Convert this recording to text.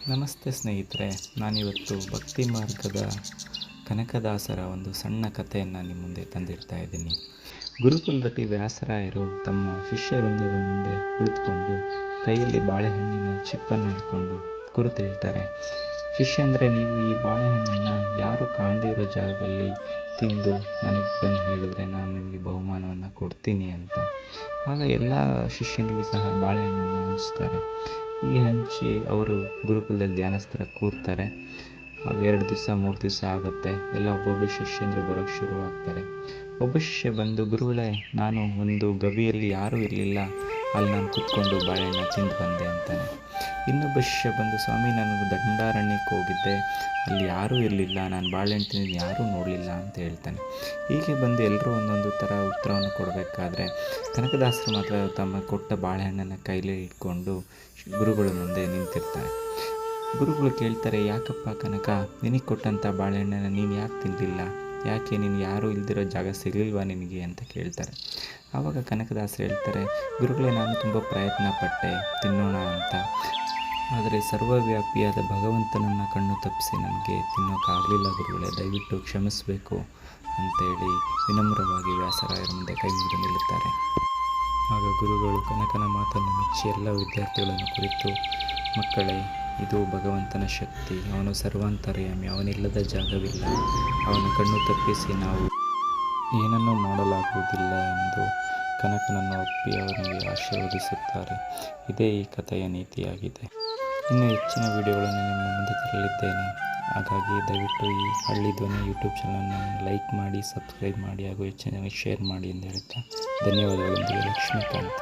ನಮಸ್ತೆ ಸ್ನೇಹಿತರೆ, ನಾನಿವತ್ತು ಭಕ್ತಿ ಮಾರ್ಗದ ಕನಕದಾಸರ ಒಂದು ಸಣ್ಣ ಕಥೆಯನ್ನು ನಿಮ್ಮ ಮುಂದೆ ತಂದಿರ್ತಾ ಇದ್ದೀನಿ. ಗುರುಕುಲದಲ್ಲಿ ವ್ಯಾಸರಾಯರು ತಮ್ಮ ಶಿಷ್ಯರೊಂದಿಗೆ ಮುಂದೆ ಕುಳಿತುಕೊಂಡು ಕೈಯಲ್ಲಿ ಬಾಳೆಹಣ್ಣಿನ ಚಿಪ್ಪನ್ನು ಹಿಡ್ಕೊಂಡು ಕುರಿತು ಹೇಳ್ತಾರೆ, ಶಿಷ್ಯಂದರೆ ನೀವು ಈ ಬಾಳೆಹಣ್ಣನ್ನು ಯಾರು ಕಾಣದಿರೋ ಜಾಗದಲ್ಲಿ ತಿಂದು ನನಗೆ ಬಂದು ಹೇಳಿದ್ರೆ ನಾನು ನಿಮಗೆ ಬಹುಮಾನವನ್ನು ಕೊಡ್ತೀನಿ ಅಂತ. ಆಗ ಎಲ್ಲ ಶಿಷ್ಯನಿಗೂ ಸಹ ಬಾಳೆಹಣ್ಣನ್ನು ಹಂಚ್ತಾರೆ. ಈ ಹಂಚಿ ಅವರು ಗುರುಕುಲದಲ್ಲಿ ಧ್ಯಾನಸ್ಥರ ಕೂರ್ತಾರೆ. ಆಗ 2 ದಿವಸ 3 ದಿವಸ ಆಗುತ್ತೆ. ಎಲ್ಲ ಒಬ್ಬೊಬ್ಬ ಶಿಷ್ಯಂದರು ಬರೋಕ್ಕೆ ಶುರುವಾಗ್ತಾರೆ. ಒಬ್ಬ ಶಿಷ್ಯ ಬಂದು, ಗುರುಗಳೇ, ನಾನು ಒಂದು ಗವಿಯಲ್ಲಿ ಯಾರೂ ಇರಲಿಲ್ಲ, ಅಲ್ಲಿ ನಾನು ಕೂತ್ಕೊಂಡು ಬಾಳೆಹಣ್ಣು ತಿಂದು ಬಂದೆ ಅಂತಾನೆ. ಇನ್ನೊಬ್ಬ ಶಿಷ್ಯ ಬಂದು, ಸ್ವಾಮಿ, ನಾನು ದಂಡಾರಣ್ಯಕ್ಕೆ ಹೋಗಿದ್ದೆ, ಅಲ್ಲಿ ಯಾರೂ ಇರಲಿಲ್ಲ, ನಾನು ಬಾಳೆಹಣ್ಣು ತಿಂದು ಯಾರೂ ನೋಡಲಿಲ್ಲ ಅಂತ ಹೇಳ್ತಾನೆ. ಹೀಗೆ ಬಂದು ಎಲ್ಲರೂ ಒಂದೊಂದು ಥರ ಉತ್ತರವನ್ನು ಕೊಡಬೇಕಾದ್ರೆ ಕನಕದಾಸರು ಮಾತ್ರ ತಮ್ಮ ಕೊಟ್ಟ ಬಾಳೆಹಣ್ಣನ್ನು ಕೈಲೇ ಇಟ್ಕೊಂಡು ಗುರುಗಳ ಮುಂದೆ ನಿಂತಿರ್ತಾರೆ. ಗುರುಗಳು ಕೇಳ್ತಾರೆ, ಯಾಕಪ್ಪ ಕನಕ, ನಿನಗೆ ಕೊಟ್ಟಂಥ ಬಾಳೆಹಣ್ಣನ್ನು ನೀನು ಯಾಕೆ ತಿನ್ನಲಿಲ್ಲ? ಯಾಕೆ ನೀನು ಯಾರೂ ಇಲ್ದಿರೋ ಜಾಗ ಸಿಗಲಿಲ್ವಾ ನಿನಗೆ ಅಂತ ಕೇಳ್ತಾರೆ. ಆವಾಗ ಕನಕದಾಸರು ಹೇಳ್ತಾರೆ, ಗುರುಗಳೇ, ನಾನು ತುಂಬ ಪ್ರಯತ್ನ ಪಟ್ಟೆ ತಿನ್ನೋಣ ಅಂತ, ಆದರೆ ಸರ್ವವ್ಯಾಪಿಯಾದ ಭಗವಂತನನ್ನು ಕಣ್ಣು ತಪ್ಪಿಸಿ ನನಗೆ ತಿನ್ನೋಕ್ಕಾಗಲಿಲ್ಲ ಗುರುಗಳೇ, ದಯವಿಟ್ಟು ಕ್ಷಮಿಸಬೇಕು ಅಂತೇಳಿ ವಿನಮ್ರವಾಗಿ ವ್ಯಾಸರಾಯರ ಮುಂದೆ ಕೈ ಮುಗಿದು ನಿಲ್ಲುತ್ತಾರೆ. ಆಗ ಗುರುಗಳು ಕನಕನ ಮಾತನ್ನು ಮೆಚ್ಚಿ ಎಲ್ಲ ವಿದ್ಯಾರ್ಥಿಗಳನ್ನು ಕುರಿತು, ಮಕ್ಕಳೇ, ಇದು ಭಗವಂತನ ಶಕ್ತಿ, ಅವನು ಸರ್ವಾಂತರ್ಯಾಮಿ, ಅವನಿಲ್ಲದ ಜಾಗವಿಲ್ಲ, ಅವನ ಕಣ್ಣು ತಪ್ಪಿಸಿ ನಾವು ಏನನ್ನೂ ಮಾಡಲಾಗುವುದಿಲ್ಲ ಎಂದು ಕನಕನನ್ನು ಒಪ್ಪಿ ಅವನಿಗೆ ಆಶೀರ್ವದಿಸುತ್ತಾರೆ. ಇದೇ ಈ ಕಥೆಯ ನೀತಿಯಾಗಿದೆ. ಇನ್ನು ಹೆಚ್ಚಿನ ವಿಡಿಯೋಗಳನ್ನು ನಿಮ್ಮ ಮುಂದೆ ತರಲಿದ್ದೇನೆ. ಹಾಗಾಗಿ ದಯವಿಟ್ಟು ಈ ಹಳ್ಳಿ ಧ್ವನಿ ಯೂಟ್ಯೂಬ್ ಚಾನಲನ್ನು ಲೈಕ್ ಮಾಡಿ, ಸಬ್ಸ್ಕ್ರೈಬ್ ಮಾಡಿ ಹಾಗೂ ಹೆಚ್ಚಿನ ಶೇರ್ ಮಾಡಿ ಎಂದು ಹೇಳುತ್ತಾ ಧನ್ಯವಾದಗಳೊಂದಿಗೆ ಲಕ್ಷ್ಮೀಕಾಂತ್.